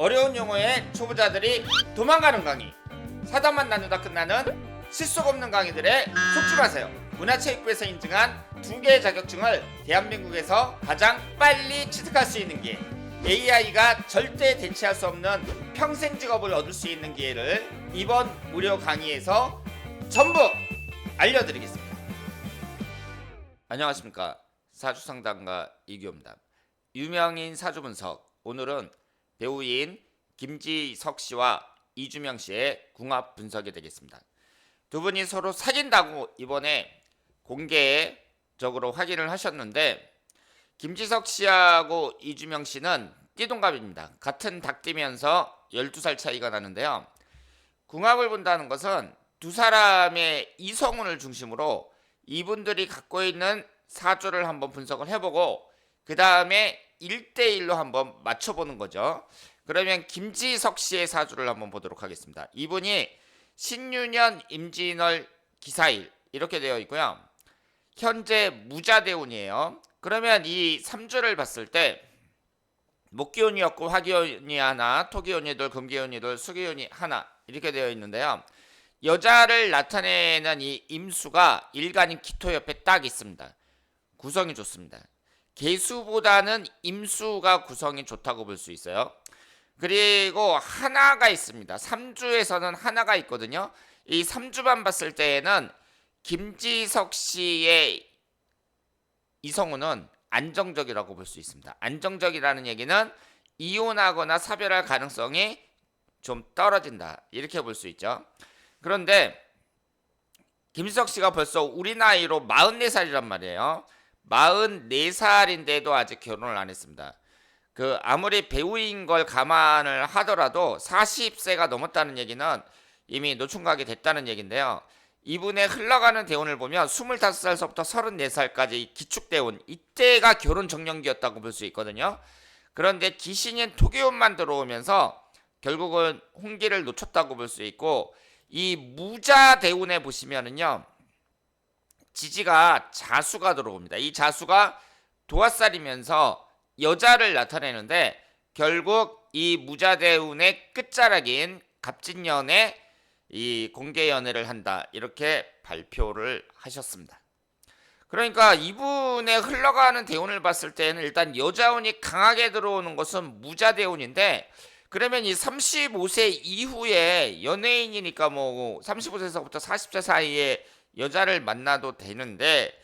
어려운 용어에 초보자들이 도망가는 강의, 사담만 나누다 끝나는 실속 없는 강의들에 속지 마세요. 문화체육부에서 인증한 2개의 자격증을 대한민국에서 가장 빨리 취득할 수 있는 기회, AI가 절대 대체할 수 없는 평생 직업을 얻을 수 있는 기회를 이번 무료 강의에서 전부 알려드리겠습니다. 안녕하십니까, 사주상담가 이규호입니다. 유명인 사주분석, 오늘은 배우인 김지석 씨와 이주명 씨의 궁합 분석이 되겠습니다. 두 분이 서로 사귄다고 이번에 공개적으로 확인을 하셨는데, 김지석 씨하고 이주명 씨는 띠동갑입니다. 같은 닭띠면서 12살 차이가 나는데요. 궁합을 본다는 것은 두 사람의 이성운을 중심으로 이분들이 갖고 있는 사주를 한번 분석을 해보고 그 다음에 1대1로 한번 맞춰보는 거죠. 그러면 김지석 씨의 사주를 한번 보도록 하겠습니다. 이분이 신유년 임진월 기사일 이렇게 되어 있고요. 현재 무자대운이에요. 그러면 이 3주를 봤을 때 목기운이었고 화기운이 하나, 토기운이 둘, 금기운이 둘, 수기운이 하나 이렇게 되어 있는데요. 여자를 나타내는 이 임수가 일간인 기토 옆에 딱 있습니다. 구성이 좋습니다. 개수보다는 임수가 구성이 좋다고 볼 수 있어요. 그리고 하나가 있습니다. 3주에서는 하나가 있거든요. 이 3주만 봤을 때에는 김지석 씨의 이성우는 안정적이라고 볼 수 있습니다. 안정적이라는 얘기는 이혼하거나 사별할 가능성이 좀 떨어진다, 이렇게 볼 수 있죠. 그런데 김지석 씨가 벌써 우리 나이로 44살이란 말이에요. 44살인데도 아직 결혼을 안 했습니다. 아무리 배우인 걸 감안을 하더라도 40세가 넘었다는 얘기는 이미 노총각이 됐다는 얘기인데요. 이분의 흘러가는 대운을 보면 25살서부터 34살까지 기축대운, 이때가 결혼 정년기였다고 볼 수 있거든요. 그런데 기신인 토기운만 들어오면서 결국은 홍기를 놓쳤다고 볼 수 있고, 이 무자대운에 보시면은요, 지지가 자수가 들어옵니다. 이 자수가 도화살이면서 여자를 나타내는데, 결국 이 무자대운의 끝자락인 갑진년에 이 공개연애를 한다, 이렇게 발표를 하셨습니다. 그러니까 이분의 흘러가는 대운을 봤을 때는 일단 여자운이 강하게 들어오는 것은 무자대운인데, 그러면 이 35세 이후에 연예인이니까 뭐 35세에서부터 40세 사이에 여자를 만나도 되는데,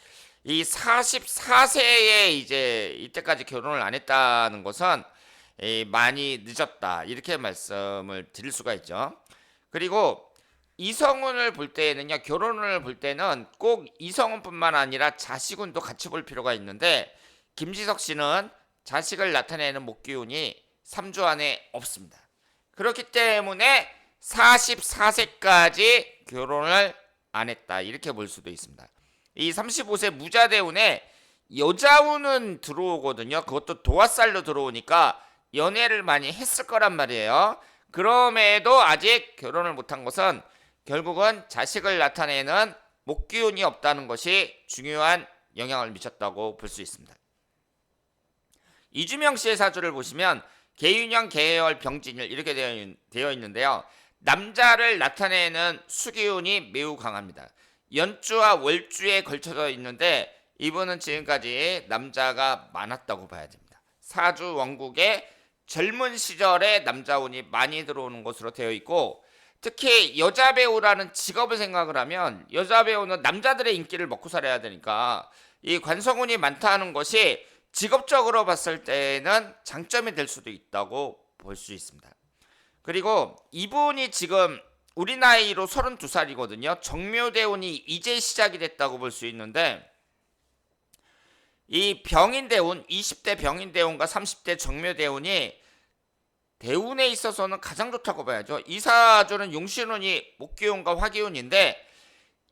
이 44세에 이제 이때까지 결혼을 안 했다는 것은 많이 늦었다, 이렇게 말씀을 드릴 수가 있죠. 그리고 이성운을 볼 때는요, 결혼을 볼 때는 꼭 이성운뿐만 아니라 자식운도 같이 볼 필요가 있는데, 김지석 씨는 자식을 나타내는 목기운이 3주 안에 없습니다. 그렇기 때문에 44세까지 결혼을 안 했다, 이렇게 볼 수도 있습니다. 이 35세 무자대운에 여자운은 들어오거든요. 그것도 도화살로 들어오니까 연애를 많이 했을 거란 말이에요. 그럼에도 아직 결혼을 못한 것은 결국은 자식을 나타내는 목기운이 없다는 것이 중요한 영향을 미쳤다고 볼 수 있습니다. 이주명 씨의 사주를 보시면 계윤형, 계월, 병진일 이렇게 되어 있는데요. 남자를 나타내는 수기운이 매우 강합니다. 연주와 월주에 걸쳐져 있는데, 이분은 지금까지 남자가 많았다고 봐야 됩니다. 사주 원국에 젊은 시절에 남자운이 많이 들어오는 것으로 되어 있고, 특히 여자 배우라는 직업을 생각을 하면 여자 배우는 남자들의 인기를 먹고 살아야 되니까 이 관성운이 많다는 것이 직업적으로 봤을 때는 장점이 될 수도 있다고 볼 수 있습니다. 그리고 이분이 지금 우리 나이로 32살이거든요. 정묘대운이 이제 시작이 됐다고 볼 수 있는데, 이 병인대운, 20대 병인대운과 30대 정묘대운이 대운에 있어서는 가장 좋다고 봐야죠. 이 사주는 용신운이 목기운과 화기운인데,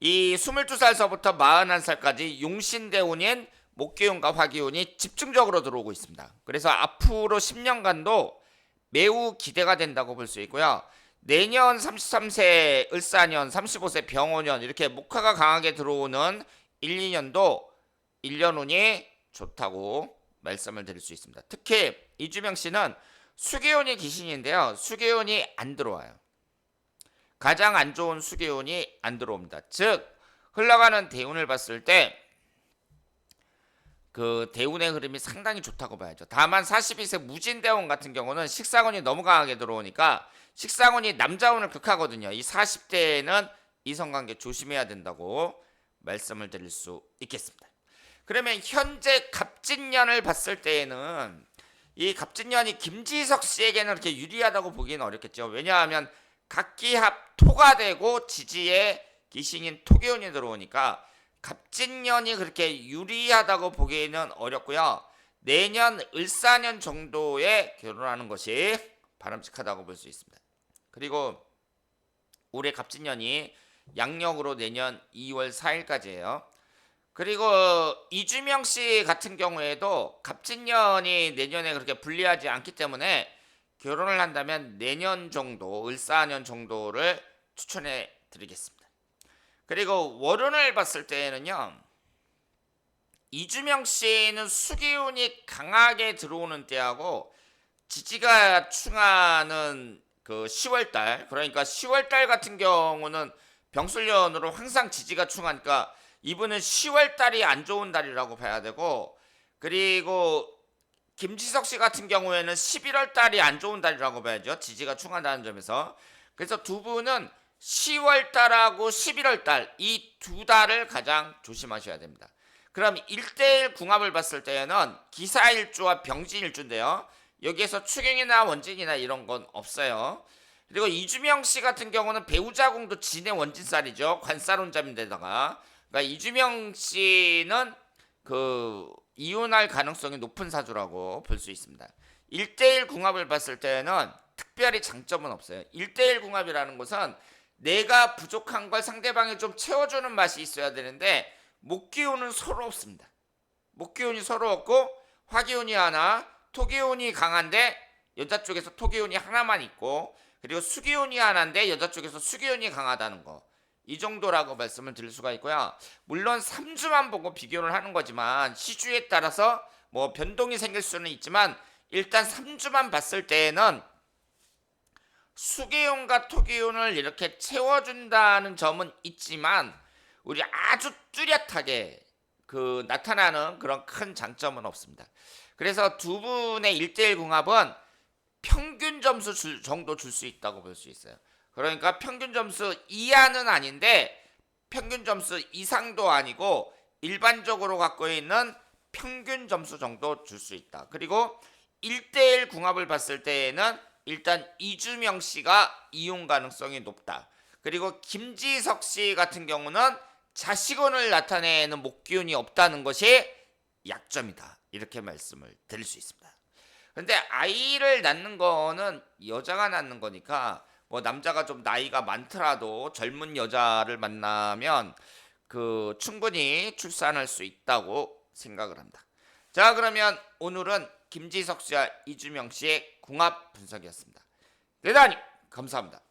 이 22살서부터 41살까지 용신대운인 목기운과 화기운이 집중적으로 들어오고 있습니다. 그래서 앞으로 10년간도 매우 기대가 된다고 볼 수 있고요. 내년 33세 을사년, 35세 병오년 이렇게 목화가 강하게 들어오는 1, 2년도 1년운이 좋다고 말씀을 드릴 수 있습니다. 특히 이주명 씨는 수기운이 귀신인데요. 수기운이 안 들어와요. 가장 안 좋은 수기운이 안 들어옵니다. 즉 흘러가는 대운을 봤을 때 그 대운의 흐름이 상당히 좋다고 봐야죠. 다만 42세 무진대운 같은 경우는 식상운이 너무 강하게 들어오니까 식상운이 남자운을 극하거든요. 이 40대에는 이성관계 조심해야 된다고 말씀을 드릴 수 있겠습니다. 그러면 현재 갑진년을 봤을 때에는 이 갑진년이 김지석 씨에게는 그렇게 유리하다고 보기는 어렵겠죠. 왜냐하면 각기합 토가 되고 지지에 기신인 토기운이 들어오니까 갑진년이 그렇게 유리하다고 보기는 어렵고요. 내년 을사년 정도에 결혼하는 것이 바람직하다고 볼 수 있습니다. 그리고 올해 갑진년이 양력으로 내년 2월 4일까지예요. 그리고 이주명 씨 같은 경우에도 갑진년이 내년에 그렇게 불리하지 않기 때문에 결혼을 한다면 내년 정도, 을사년 정도를 추천해 드리겠습니다. 그리고 월운을 봤을 때는요. 이주명 씨는 수기운이 강하게 들어오는 때하고 지지가 충하는 그 10월달, 그러니까 10월달 같은 경우는 병술년으로 항상 지지가 충하니까 이분은 10월달이 안 좋은 달이라고 봐야 되고, 그리고 김지석 씨 같은 경우에는 11월달이 안 좋은 달이라고 봐야죠. 지지가 충하다는 점에서. 그래서 두 분은 10월달하고 11월달 이 두 달을 가장 조심하셔야 됩니다. 그럼 1대1 궁합을 봤을 때는 기사일주와 병진일주인데요. 여기에서 추경이나 원진이나 이런 건 없어요. 그리고 이주명 씨 같은 경우는 배우자궁도 진의 원진살이죠. 관살혼자인데다가 그러니까 이주명 씨는 그 이혼할 가능성이 높은 사주라고 볼 수 있습니다. 1대1 궁합을 봤을 때는 특별히 장점은 없어요. 1대1 궁합이라는 것은 내가 부족한 걸 상대방이 좀 채워주는 맛이 있어야 되는데 목기운은 서로 없습니다. 목기운이 서로 없고 화기운이 하나, 토기운이 강한데 여자 쪽에서 토기운이 하나만 있고, 그리고 수기운이 하나인데 여자 쪽에서 수기운이 강하다는 거. 이 정도라고 말씀을 드릴 수가 있고요. 물론 3주만 보고 비교를 하는 거지만 시주에 따라서 뭐 변동이 생길 수는 있지만 일단 3주만 봤을 때에는 수기운과 토기운을 이렇게 채워준다는 점은 있지만 우리 아주 뚜렷하게 그 나타나는 그런 큰 장점은 없습니다. 그래서 두 분의 1대1 궁합은 평균 점수 정도 줄 수 있다고 볼 수 있어요. 그러니까 평균 점수 이하는 아닌데 평균 점수 이상도 아니고 일반적으로 갖고 있는 평균 점수 정도 줄 수 있다. 그리고 1대1 궁합을 봤을 때에는 일단 이주명 씨가 이용 가능성이 높다. 그리고 김지석 씨 같은 경우는 자식운을 나타내는 목기운이 없다는 것이 약점이다. 이렇게 말씀을 드릴 수 있습니다. 근데 아이를 낳는 거는 여자가 낳는 거니까 뭐 남자가 좀 나이가 많더라도 젊은 여자를 만나면 그 충분히 출산할 수 있다고 생각을 합니다. 자, 그러면 오늘은 김지석 씨와 이주명 씨의 궁합 분석이었습니다. 대단히 감사합니다.